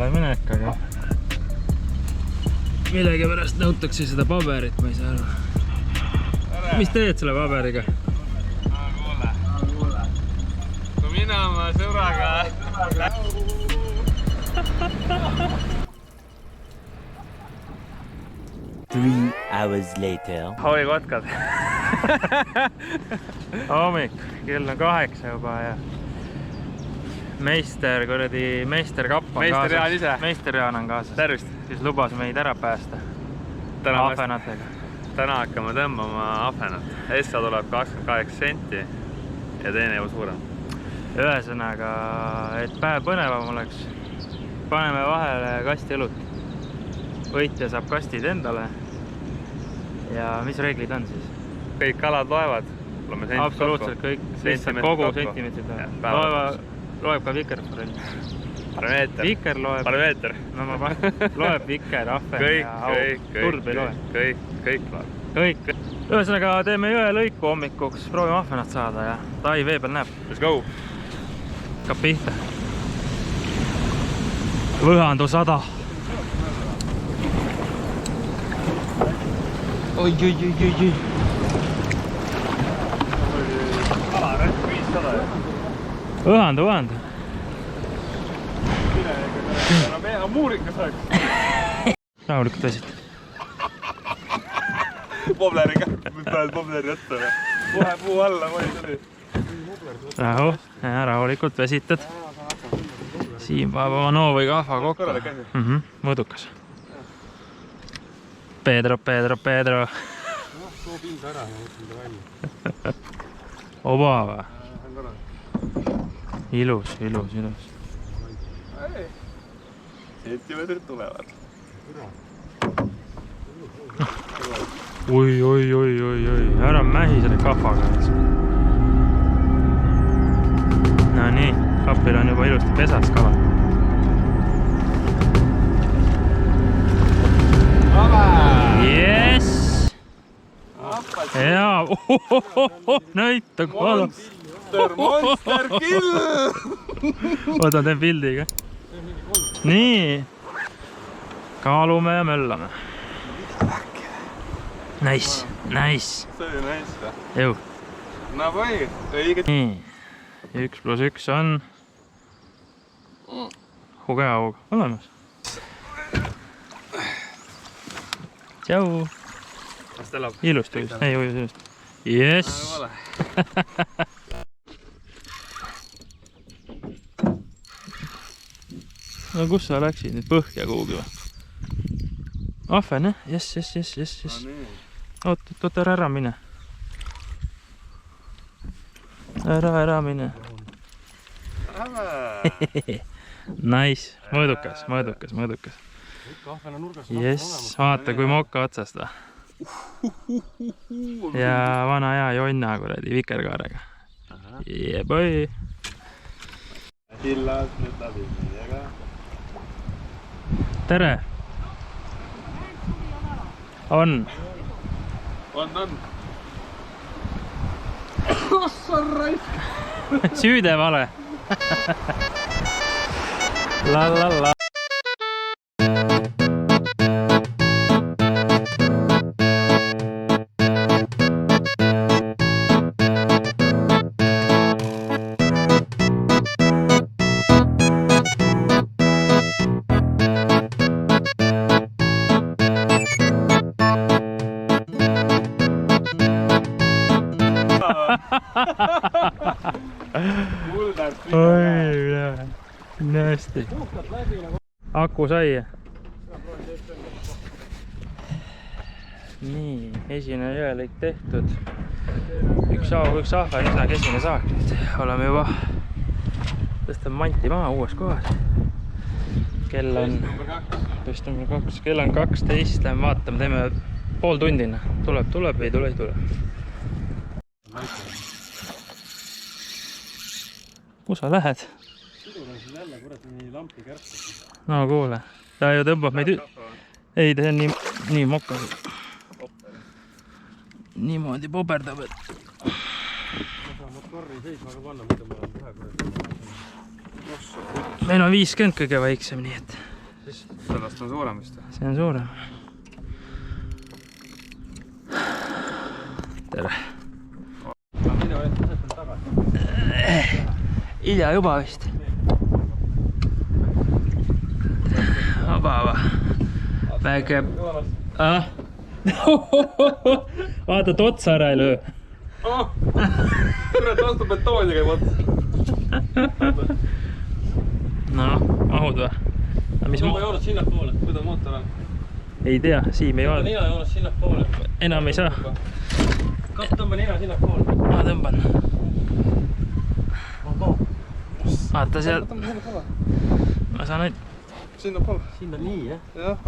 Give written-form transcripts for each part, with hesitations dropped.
tore minek, aga millegipärast nõutakse seda paberit, ma ei saa aru. Mis teed selle paberiga? Kuule. Kui mina oma sõbraga... 3 hours later. Hoi kotkad. Hommik, kell on 8 juba ja meister Kapp on Meister Jaan ise. Meister Jaan on kaasas. Tervist. Siis lubas meid ära päästa ahvenatega. Täna hakkame tõmbama ahvenat. Essa tuleb 28 senti ja teine juba suurem. Ühesõnaga, et päev põnevam oleks, paneme vahele kasti õlut. Võitja saab kastid endale. Ja mis reeglid on siis? Kõik kalad loevad. Absoluutselt kõik, lihtsalt kogu sentimeetrid loeb ka vikerforell. Parameeter. Viker loeb. Parameeter. No ma loeb viker, ahven ja au. Turb ei loe. Kõik loeb. Kõik. Ühesõnaga teeme jõe lõiku hommikuks, proovime ahvenat saada ja tai vee peal näeb. Let's go! Hakkab pihta. Võhandu 100. Oi. Kalarätt 500 ju. Võhandu. No meha muurikas oleks. Rahulikult väsid. Pobleriga. Pead pobleri ette. Kohe puu alla või tuli. Rahulikult väsitad. Siim paneb oma Novovi kahva kokku. Mõõdukas. Pedro. Too pind ära ja võtsin ta välja. Oba või? Ilus. Sentimeetrid tulevad. Oi. Ära mähi selle kahvaga. No nii, kapil on juba ilusti pesas kala. Yes! Jaa, näita kala. Monster kill! Oota, teen pildiga. Nii. Kaalume ja möllame. Nice. See oli nice. Jõu. No või, õiget. Nii. 1+1 on hugehaug olemas. Tšau. Kas ta elab? Ilusti. Ei, ilusti. Yes. No kus sa läksid nüüd põhja kuhugi või? Ahven, jah? Yes. Oot, ära mine. Ära mine. Nice. Mõõdukas. Yes, vaata kui moka otsast või. Ja vana hea jonna kuradi vikerkaarega. Yeah boy. Hillas nüüd läbi meiega. Tere. On. Kossa raisk! Süüde vale. La. Oi, nästi. Aku sai. Nii, esimene jõelõik tehtud. Üks ahven, üsna kesine saak nüüd. Oleme juba tõstame manti maha uues kohas. Kell on 12. Kell on 12. Lähme vaatame, teeme pool tundina. Tuleb, ei tule. Kus sa lähed? No kuule, ta ju tõmbab meid... Ei, ta on nii mokas. Niimoodi poperdab, et... Meil on 50 kõige väiksem, nii et siis. Sellest on suurem vist. See on suurem. Tere. Hilja juba vist. Vaba. Väike. Vaata, et otsa ära ei löö. Kurat, vastu betooni käib otsa. No, mahud või? Mis ma joonad sinnapoole, kuidas mootor on? Ei tea, Siim ei ole. Nina joonad sinnapoole. Enam ei saa. Kas tõmba nina sinnapoole? Ma tõmban. Vaata seal. Ma saan ainult. Sinnapoole. Sinna nii, jah? Jah,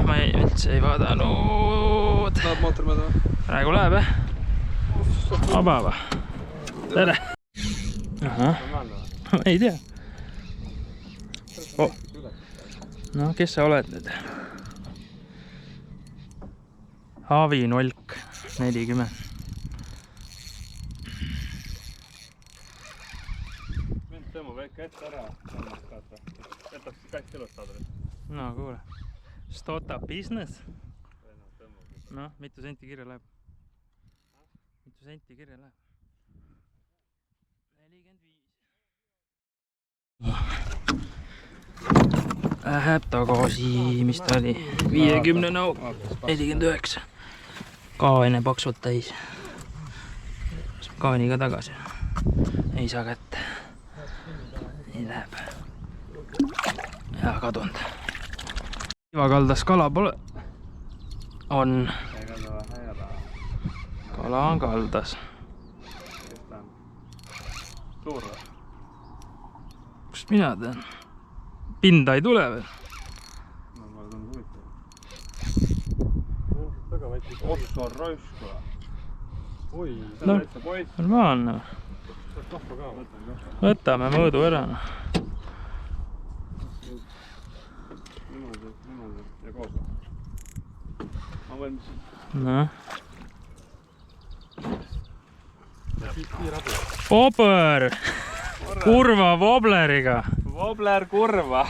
Ma üldse ei vaadanud. Läheb mootor mööda või? Praegu läheb, jah? Vaba. Tere. Ahah. Ei tea. Oh. No, kes sa oled nüüd? Avi Nolk 40. Mind tõmbab väike ette ära. Jätaks 2 kilost saada. No kuule. Stota business. No, mitu senti kirja läheb? Mitu senti kirja läheb? 45. Läheb tagasi, mis ta oli? 50 nõu. 49. Kaane paksult täis. Kaaniga tagasi. Ei saa kätte. Nii läheb. Ja kadunud. Ivakaldas kala pole. On. Kala on kaldas. Suur või? Kust mina tean? Pinda ei tule veel. No ma olen huvitav. Väga väike. Otsa raisk või? Oi, see on väike poiss. Normaalne. Kahva ka võtan. Võtame mõõdu ära. Niimoodi ja koos või? Ma valmis. No. Wobber! Kurva wobleriga. Wobler kurva.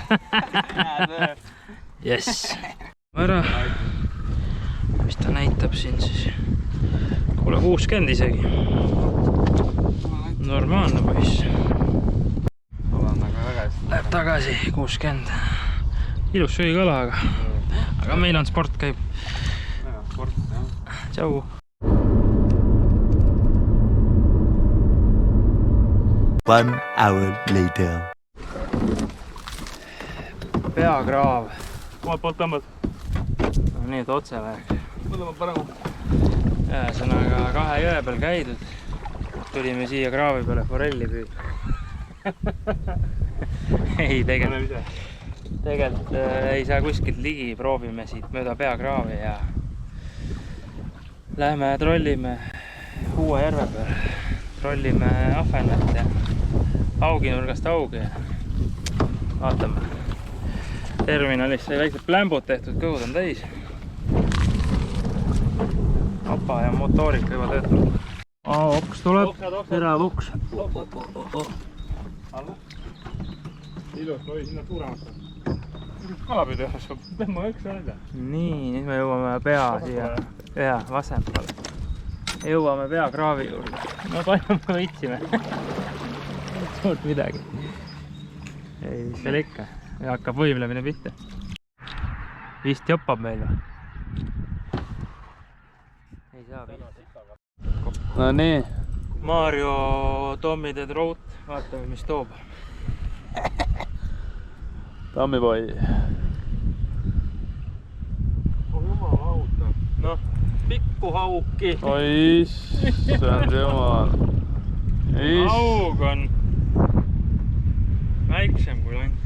Jess. Ära. Mis ta näitab siin siis? Kuule, 60 isegi. Normaalne poiss. Olen aga väga hästi. Läheb tagasi, 60. Ilus söögikala, aga meil on sport käib. Sport, jah. Tšau. One hour later. Peakraav. Omalt poolt tõmbad. No, nii, et otse läheks. Mõlemad paremad. Ühesõnaga 2 jõe peal käidud. Tulime siia kraavi peale forelli püüda. Ei, tegelikult ei saa kuskilt ligi. Proovime siit mööda peakraavi ja lähme trollime Uue järve peal. Trollime ahvenat ja auginurgast augi ja vaatame. Terminalis sai väiksed plämbud tehtud, kõhud on täis. Opa ja motoorika juba töötab. Oks tuleb, terav oks. Ilus, oi, sinna suuremaks. Kalapüüda jah, saab tõmba üks välja. Nii, nüüd me jõuame pea siia vasempale. Jõuame peakraavi juurde. No palju me võitsime. Suurt midagi. Ei, mis veel ikka. Ja hakkab võimlemine pihta. Vist jopab meil või? Ei saa vist. No nii. Mario Tommy the Trout. Vaatame, mis toob. Tammipoi. Noh, pikku hauki. Oi, issand jumal. Haug on väiksem kui lant.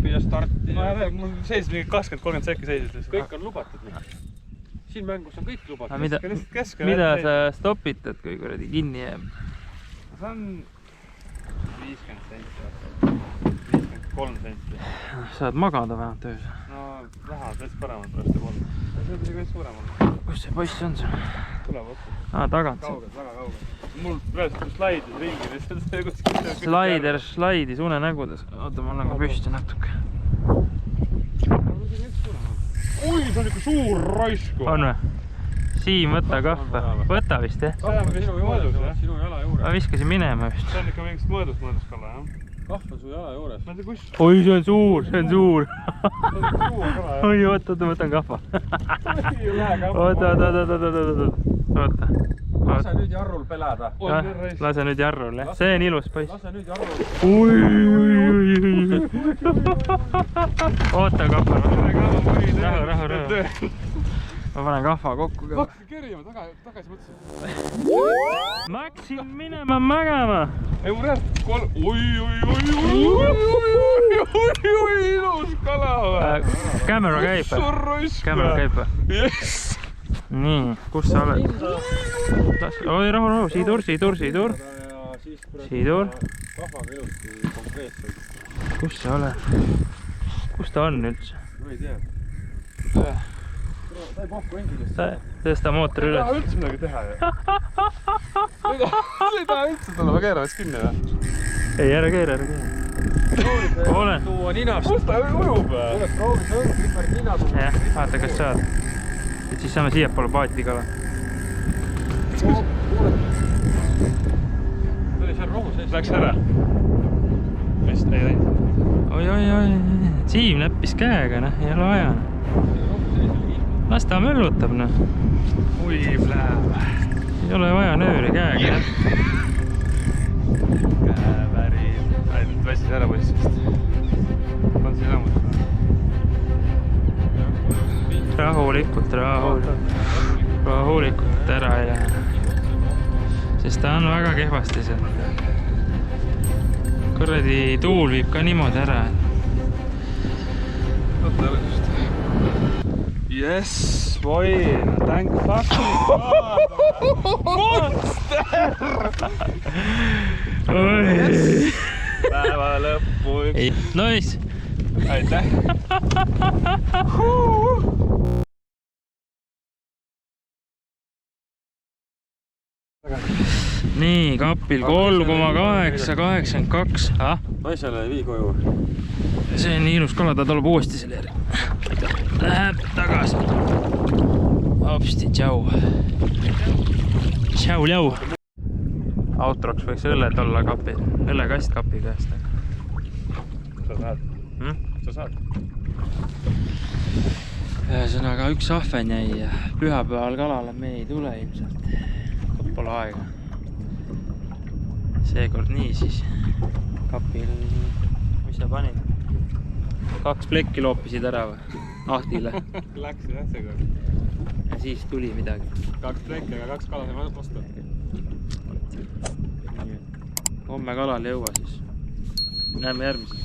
Püüa starti. Mul seisis mingi 20-30 sekki seisis. Kõik on lubatud. Siin mängus on kõik lubatud. Mida sa stopitad, kui kuradi kinni jääb? See on 50 senti. 53 senti. Saad magada vähemalt töös. No vähemalt veits paremad varsti pool. See on kõik suurem on. Kus see poiss on sul? Tuleb otsa. Tagant. Kaugelt, väga kaugelt. Mul praegu slaidis ringi lihtsalt kuskil. Slaidis unenägudes. Oota, ma olen ka püsti natuke. oi, see on ikka suur raisku. On või? Siim, võta kahva. Võta vist, jah? See on sinu mõõdus, jah? Sinu jala juures. Ma viskasin minema vist. See on ikka mingist mõõdust kala, jah? Kahv on su jala juures. Ma ei tea, kus. Oi, see on suur, see on suur. See on suur kala, jah? Oi, oota, võtan kahva. Oota. Lase nüüd jarrul pelada. Lase nüüd jarrul, jah? See on ilus poiss. Lase nüüd jarrul. Ui. Oota kahva. Rahu. Ma panen kahva kokku ka. Hakkasin kerima, tagasi mõtlesin. Ma hakkasin minema magama. Ei, mul rääb oi, ilus kala või? Camera käib. Suur raisku. Camera käib. Yes. Nii, kus sa oled? Oi, rahu, siidur. Siidur. Kahvaga ilusti konkreetselt. Kus sa oled? Kus ta on üldse? Ma ei tea. Ta ei pohku endilist. Tõsta mootor Ei üles. taha üldse midagi teha, ju. Ei taha üldse tulla, ma keeran vist kinni, või? Ei, ära keera. Olen. Tuua ninast. Kus ta ujub? Tuleks proovi sõõrd, lippari nina tuua. Jah, vaata, kas saad. Et siis saame siiapoole paati kala. Ta oli seal rohu sees. Läks ära. Vist ei läinud. Oi. Siim näppis käega, noh, ei ole vaja. Las ta möllutab, noh. Ui, pläb. Ei ole vaja nööri käega. Käeväri. Ainult väsis ära poissist. On siin ammus. Rahulikult ära ei lähe. Sest ta on väga kehvasti seal. Kuradi tuul viib ka niimoodi ära. Võtta jalgust. Yes, boy. Thank fucking God. Monster! Päeva lõppu üks. Nice! Aitäh! Nii, kapil 3,882. Naisele ei vii koju. See on nii ilus kala, ta tuleb uuesti selle järgi. Läheb tagasi. Hopsti, tšau. Tšau. Outroks võiks õlled olla kapil. Õllekast kapi käest. Sa saad? Sa saad? Ühesõnaga, üks ahven jäi ja pühapäeval kalale me ei tule ilmselt. Pole aega. Seekord nii siis. Kapil, mis sa panid? 2 plekki loopisid ära või? Ahtile. Läks jah seekord. Ja siis tuli midagi. 2 plekki, aga 2 kala saime osta. Homme kalal ei jõua siis. Näeme järgmises.